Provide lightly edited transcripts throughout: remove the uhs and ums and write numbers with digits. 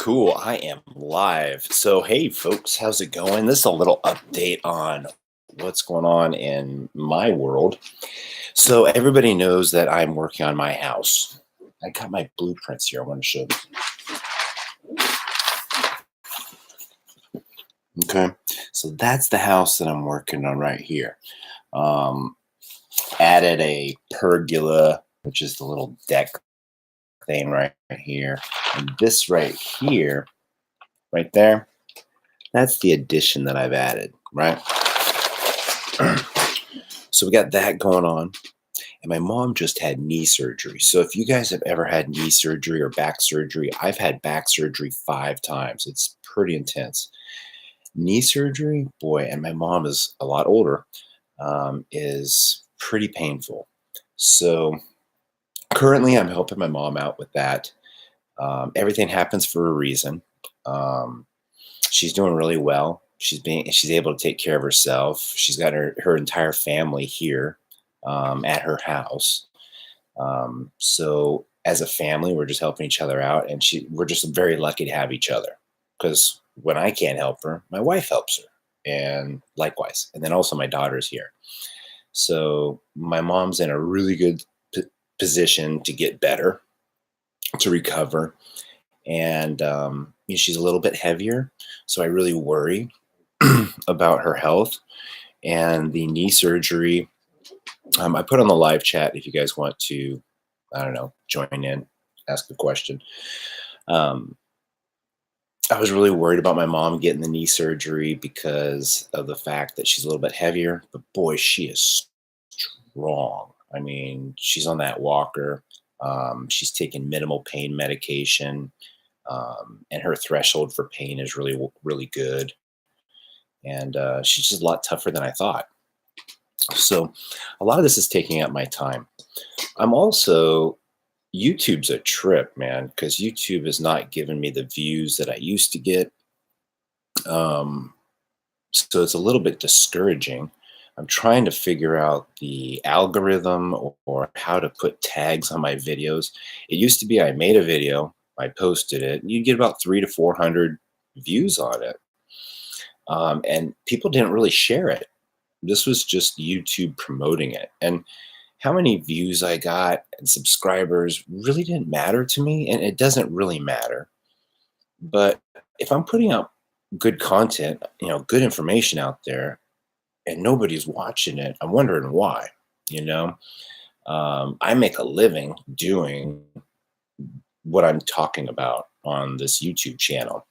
Cool. I am live. So, hey, folks, how's it going? This is a little update on what's going on in my world. So, everybody knows that I'm working on my house. I got my blueprints here. I want to show them. Okay. So, that's the house that I'm working on right here. Um, Added a pergola, which is the little deck thing right here. And this right here, right there, that's the addition that I've added, right? So we got that going on. And my mom just had knee surgery. So if you guys have ever had knee surgery or back surgery, I've had back surgery 5 times. It's pretty intense. Knee surgery, boy, and my mom is a lot older, is pretty painful. So currently, I'm helping my mom out with that. Everything happens for a reason. Um, she's doing really well. She's able to take care of herself. She's got her entire family here at her house. So as a family, we're just helping each other out, and we're just very lucky to have each other. Because when I can't help her, my wife helps her, and likewise. And then also my daughter's here. So my mom's in a really good position to get better, to recover, and she's a little bit heavier, so I really worry about her health and the knee surgery. I put on the live chat if you guys want to, I don't know, join in, ask a question. Um, I was really worried about my mom getting the knee surgery because of the fact that she's a little bit heavier, but boy, she is strong. I mean, she's on that walker. She's taking minimal pain medication, and her threshold for pain is really, really good. And she's just a lot tougher than I thought. So, a lot of this is taking up my time. I'm also YouTube's a trip, man, because YouTube is not giving me the views that I used to get. Um, so it's a little bit discouraging. I'm trying to figure out the algorithm or how to put tags on my videos. It used to be I made a video, I posted it, and you'd get about 300 to 400 views on it. And people didn't really share it. This was just YouTube promoting it. And how many views I got and subscribers really didn't matter to me. And it doesn't really matter. But if I'm putting out good content, good information out there, and nobody's watching it, I'm wondering why. You know, I make a living doing what I'm talking about on this YouTube channel.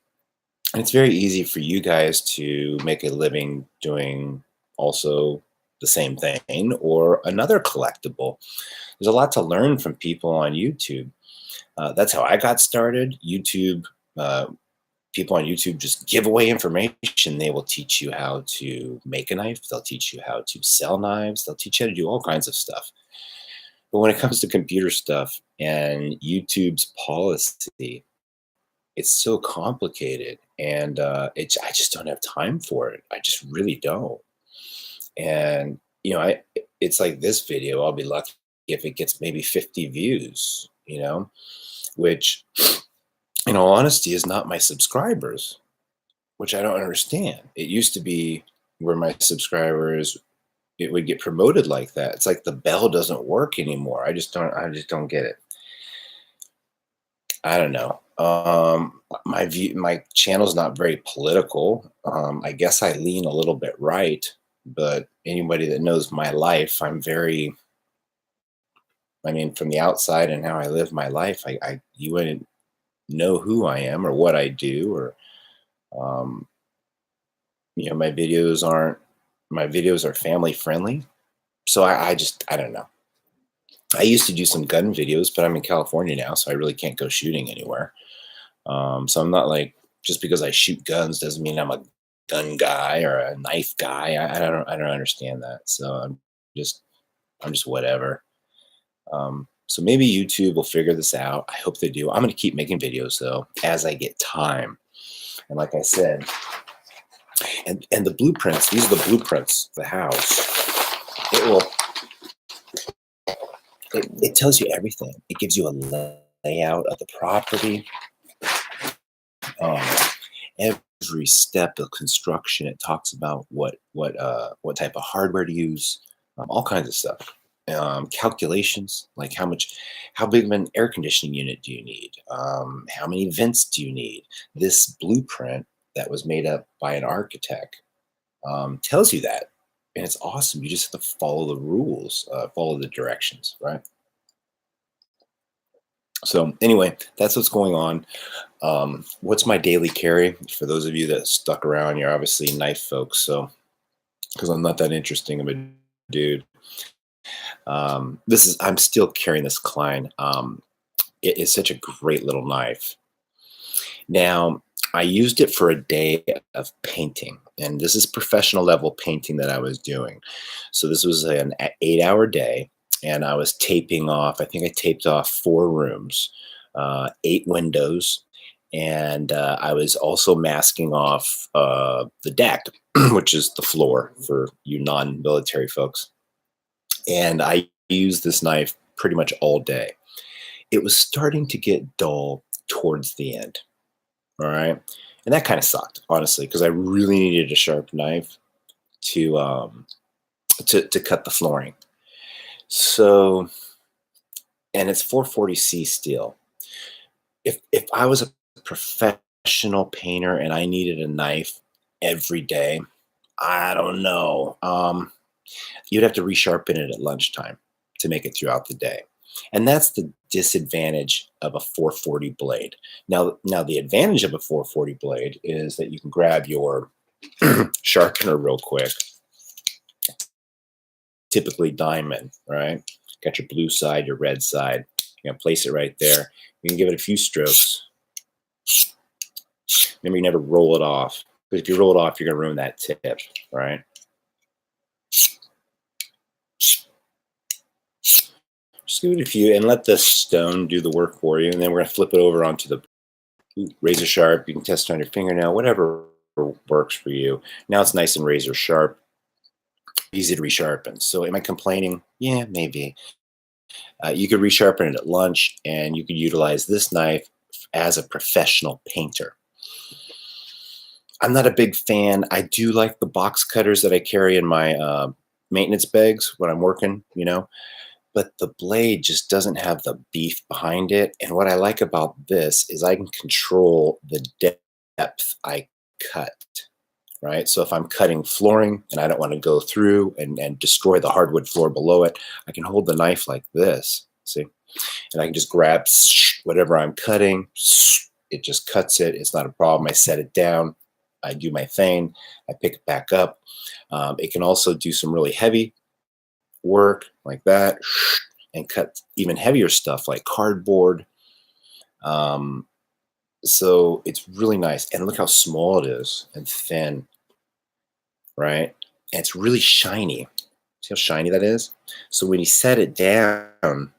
And it's very easy for you guys to make a living doing also the same thing or another collectible. There's a lot to learn from people on YouTube. That's how I got started. Uh, People on YouTube just give away information. They will teach you how to make a knife. They'll teach you how to sell knives. They'll teach you how to do all kinds of stuff. But when it comes to computer stuff and YouTube's policy, it's so complicated, and I just don't have time for it. I just really don't. And it's like this video. I'll be lucky if it gets maybe 50 views. Which, in all honesty, is not my subscribers, which I don't understand. It used to be where my subscribers, it would get promoted like that. It's like the bell doesn't work anymore. I just don't get it. I don't know. My channel's not very political. I guess I lean a little bit right, but anybody that knows my life, I mean, from the outside and how I live my life, you wouldn't know who I am or what I do, or um, my videos are family friendly. So I don't know. I used to do some gun videos, but I'm in California now, so I really can't go shooting anywhere. So I'm not like, just because I shoot guns doesn't mean I'm a gun guy or a knife guy. I don't understand that. So just I'm just whatever. So maybe YouTube will figure this out. I hope they do. I'm going to keep making videos though as I get time. And like I said, and the blueprints. These are the blueprints of the house. It will. It tells you everything. It gives you a layout of the property. Um, every step of construction, it talks about what type of hardware to use, all kinds of stuff. Calculations like how big of an air conditioning unit do you need? How many vents do you need? This blueprint that was made up by an architect tells you that, and it's awesome. You just have to follow the rules, follow the directions, right? So anyway, that's what's going on. What's my daily carry? For those of you that stuck around, you're obviously knife folks. So because I'm not that interesting of a dude, I'm still carrying this Klein. It is such a great little knife. Now, I used it for a day of painting, and this is professional level painting that I was doing. So this was an 8-hour day, and I was taping off. I think I taped off 4 rooms, 8 windows, and I was also masking off the deck, which is the floor for you non-military folks. And I used this knife pretty much all day. It was starting to get dull towards the end. All right. And that kind of sucked, honestly, because I really needed a sharp knife to to cut the flooring. So, and it's 440C steel. If I was a professional painter and I needed a knife every day, I don't know. You'd have to resharpen it at lunchtime to make it throughout the day. And that's the disadvantage of a 440 blade. Now the advantage of a 440 blade is that you can grab your sharpener real quick, typically diamond, right? Got your blue side, your red side. You're gonna place it right there. You can give it a few strokes. Remember, you never roll it off, because if you roll it off, you're gonna ruin that tip, right? Just give it a few and let the stone do the work for you. And then we're going to flip it over onto the razor sharp. You can test it on your fingernail, whatever works for you. Now it's nice and razor sharp, easy to resharpen. So am I complaining? Yeah, maybe. You could resharpen it at lunch, and you could utilize this knife as a professional painter. I'm not a big fan. I do like the box cutters that I carry in my maintenance bags when I'm working, but the blade just doesn't have the beef behind it. And what I like about this is I can control the depth I cut, right? So if I'm cutting flooring and I don't want to go through and destroy the hardwood floor below it, I can hold the knife like this, see? And I can just grab whatever I'm cutting. It just cuts it. It's not a problem. I set it down. I do my thing. I pick it back up. It can also do some really heavy work like that, and cut even heavier stuff like cardboard. So it's really nice. And look how small it is and thin, right? And it's really shiny. See how shiny that is? So when you set it down,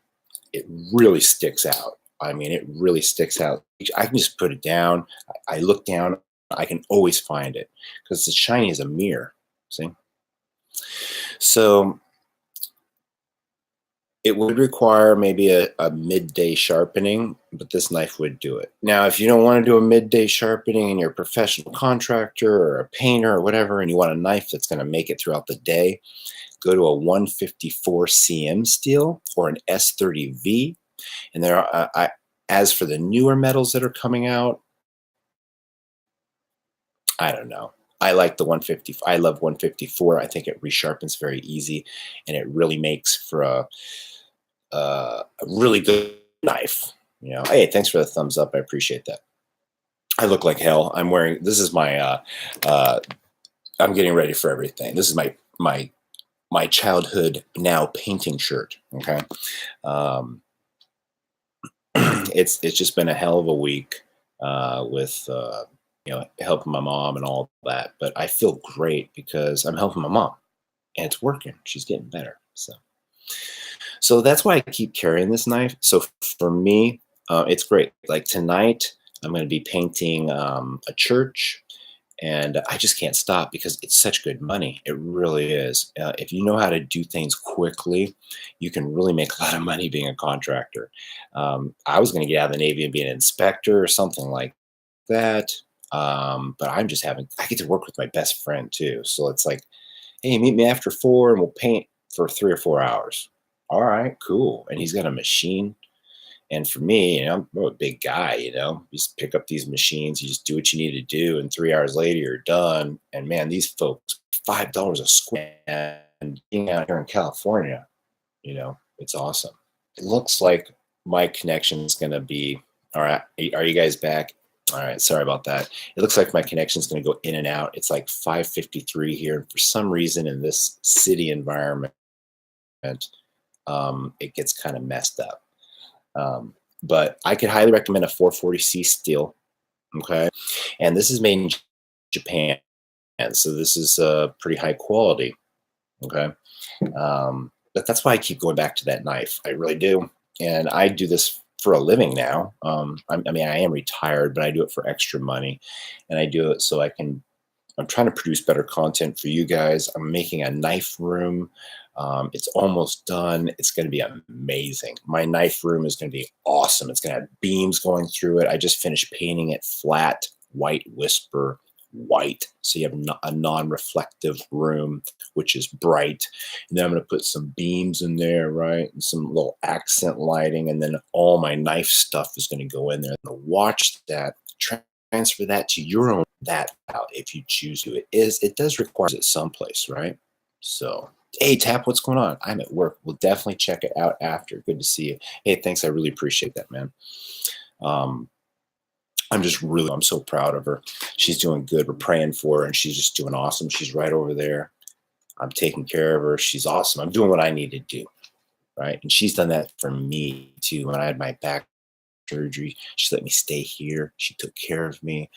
it really sticks out. I mean, it really sticks out. I can just put it down. I look down. I can always find it because it's as shiny as a mirror. See? So it would require maybe a midday sharpening, but this knife would do it. Now, if you don't want to do a midday sharpening and you're a professional contractor or a painter or whatever, and you want a knife that's going to make it throughout the day, go to a 154 CM steel or an S30V. And there are, as for the newer metals that are coming out, I don't know. I like the 150. I love 154. I think it resharpens very easy, and it really makes for a really good knife. Hey, thanks for the thumbs up. I appreciate that. I look like hell. I'm wearing. This is my. I'm getting ready for everything. This is my childhood now painting shirt. Okay. It's just been a hell of a week with helping my mom and all that. But I feel great because I'm helping my mom, and it's working. She's getting better. So that's why I keep carrying this knife. So for me, it's great. Like tonight, I'm going to be painting a church, and I just can't stop because it's such good money. It really is. If you know how to do things quickly, you can really make a lot of money being a contractor. I was going to get out of the Navy and be an inspector or something like that. But I get to work with my best friend too. So it's like, hey, meet me after 4 and we'll paint for 3 or 4 hours. All right, cool. And he's got a machine. And for me, I'm a big guy, you just pick up these machines, you just do what you need to do. And 3 hours later, you're done. And man, these folks, $5 a square and being out here in California, it's awesome. It looks like my connection is going to be all right. Are you guys back? All right. Sorry about that. It looks like my connection is going to go in and out. It's like 5:53 here. And for some reason in this city environment, it gets kind of messed up. But I could highly recommend a 440C steel. Okay. And this is made in Japan. And so this is pretty high quality. Okay. But that's why I keep going back to that knife. I really do. And I do this for a living now. I am retired, but I do it for extra money. And I do it so I'm trying to produce better content for you guys. I'm making a knife room. It's almost done. It's going to be amazing. My knife room is going to be awesome. It's going to have beams going through it. I just finished painting it flat, white whisper, white. So you have a non-reflective room, which is bright. And then I'm going to put some beams in there, right? And some little accent lighting. And then all my knife stuff is going to go in there. And watch that, transfer that to your own that out if you choose to. It does require it someplace, right? So, hey, Tap, what's going on? I'm at work. We'll definitely check it out after. Good to see you. Hey, thanks. I really appreciate that, man. I'm so proud of her. She's doing good. We're praying for her, and she's just doing awesome. She's right over there. I'm taking care of her. She's awesome. I'm doing what I need to do, right? And she's done that for me too. When I had my back surgery, she let me stay here. She took care of me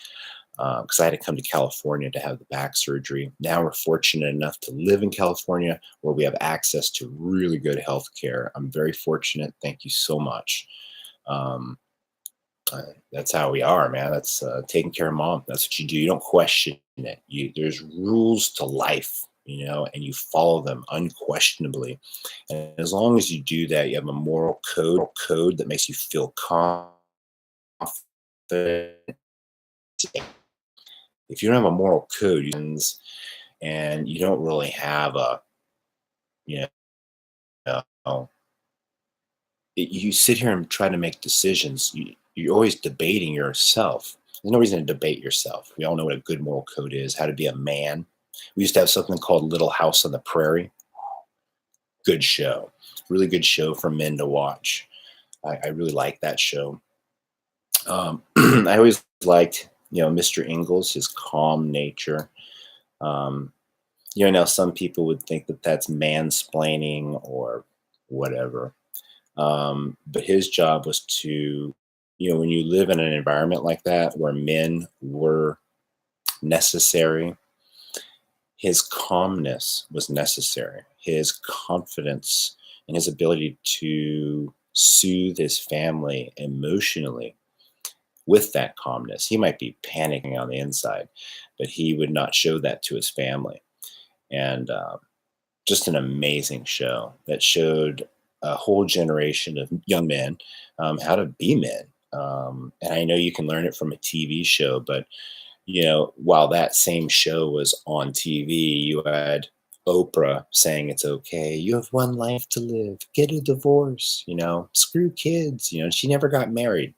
because I had to come to California to have the back surgery. Now we're fortunate enough to live in California where we have access to really good health care. I'm very fortunate. Thank you so much. That's how we are, man. That's taking care of mom. That's what you do. You don't question it. There's rules to life, and you follow them unquestionably. And as long as you do that, you have a moral code that makes you feel confident. If you don't have a moral code, and you don't really have you know, you sit here and try to make decisions. You're always debating yourself. There's no reason to debate yourself. We all know what a good moral code is, how to be a man. We used to have something called Little House on the Prairie. Good show. Really good show for men to watch. I really like that show. I always liked, Mr. Ingalls, his calm nature. Now some people would think that that's mansplaining or whatever. But his job was to, when you live in an environment like that where men were necessary, his calmness was necessary. His confidence and his ability to soothe his family emotionally with that calmness. He might be panicking on the inside, but he would not show that to his family. And just an amazing show that showed a whole generation of young men how to be men. And I know you can learn it from a TV show, but while that same show was on TV, you had Oprah saying it's okay. You have one life to live. Get a divorce. Screw kids. She never got married.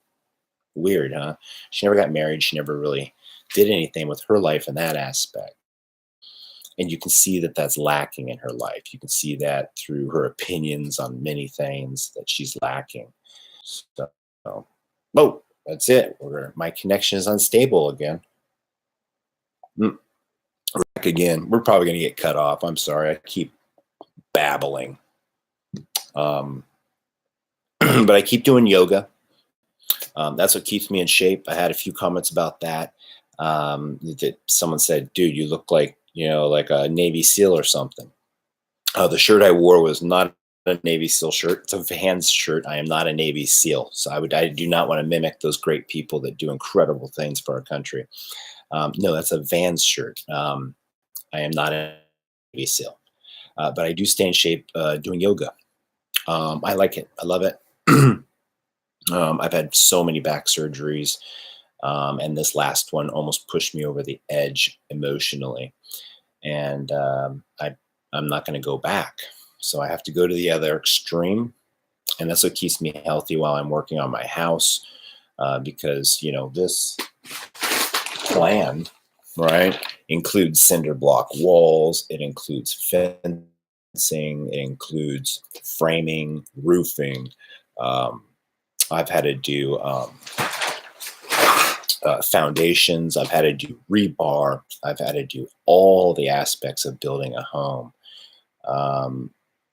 Weird, huh? She never got married. She never really did anything with her life in that aspect. And you can see that that's lacking in her life. You can see that through her opinions on many things that she's lacking. So, oh, that's it. My connection is unstable again. Back again. We're probably going to get cut off. I'm sorry. I keep babbling. But I keep doing yoga. That's what keeps me in shape. I had a few comments about that. That someone said, dude, you look like a Navy SEAL or something. The shirt I wore was not a Navy SEAL shirt. It's a Vans shirt. I am not a Navy SEAL. So I do not want to mimic those great people that do incredible things for our country. No, that's a Vans shirt. I am not a Navy SEAL. But I do stay in shape doing yoga. I like it. I love it. I've had so many back surgeries. And this last one almost pushed me over the edge emotionally. And I'm not going to go back. So I have to go to the other extreme. And that's what keeps me healthy while I'm working on my house. Because, this plan, right, includes cinder block walls, it includes fencing, it includes framing, roofing. I've had to do foundations, I've had to do rebar, I've had to do all the aspects of building a home.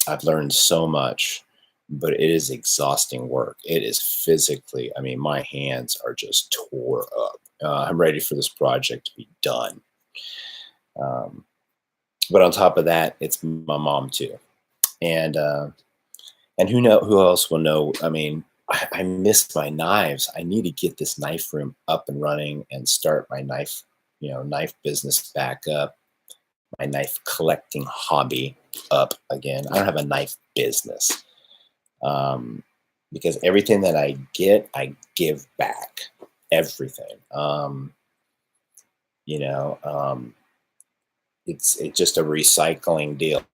I've learned so much, but it is exhausting work. It is physically, I mean, my hands are just tore up. I'm ready for this project to be done. But on top of that, it's my mom too. And who else will know? I mean, I miss my knives. I need to get this knife room up and running and start my knife business back up, my knife collecting hobby up again. I don't have a knife business. Because everything that I get, I give back. Everything. It's just a recycling deal.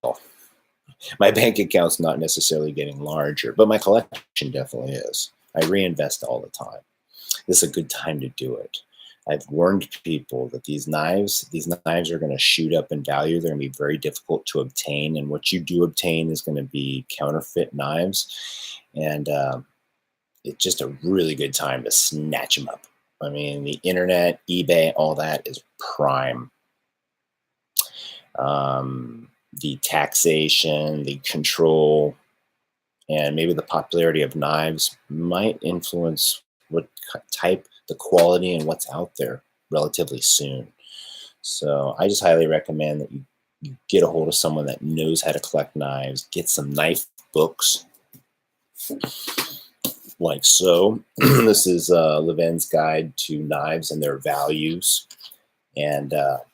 My bank account's not necessarily getting larger, but my collection definitely is. I reinvest all the time. This is a good time to do it. I've warned people that these knives are going to shoot up in value. They're going to be very difficult to obtain, and what you do obtain is going to be counterfeit knives. And it's just a really good time to snatch them up. I mean, the internet, eBay, all that is prime. The taxation, the control, and maybe the popularity of knives might influence what type, the quality, and what's out there relatively soon. So I just highly recommend that you get a hold of someone that knows how to collect knives, get some knife books, like so. This is Levin's Guide to Knives and Their Values. And this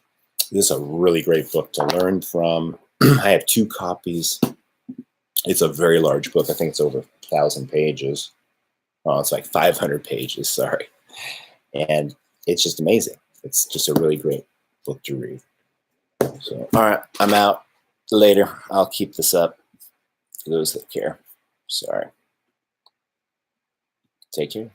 is a really great book to learn from. I have 2 copies. It's a very large book. I think it's over 1,000 pages. Oh, it's like 500 pages, sorry. And it's just amazing. It's just a really great book to read. So, all right, I'm out. Later, I'll keep this up for those that care. Sorry. Take care.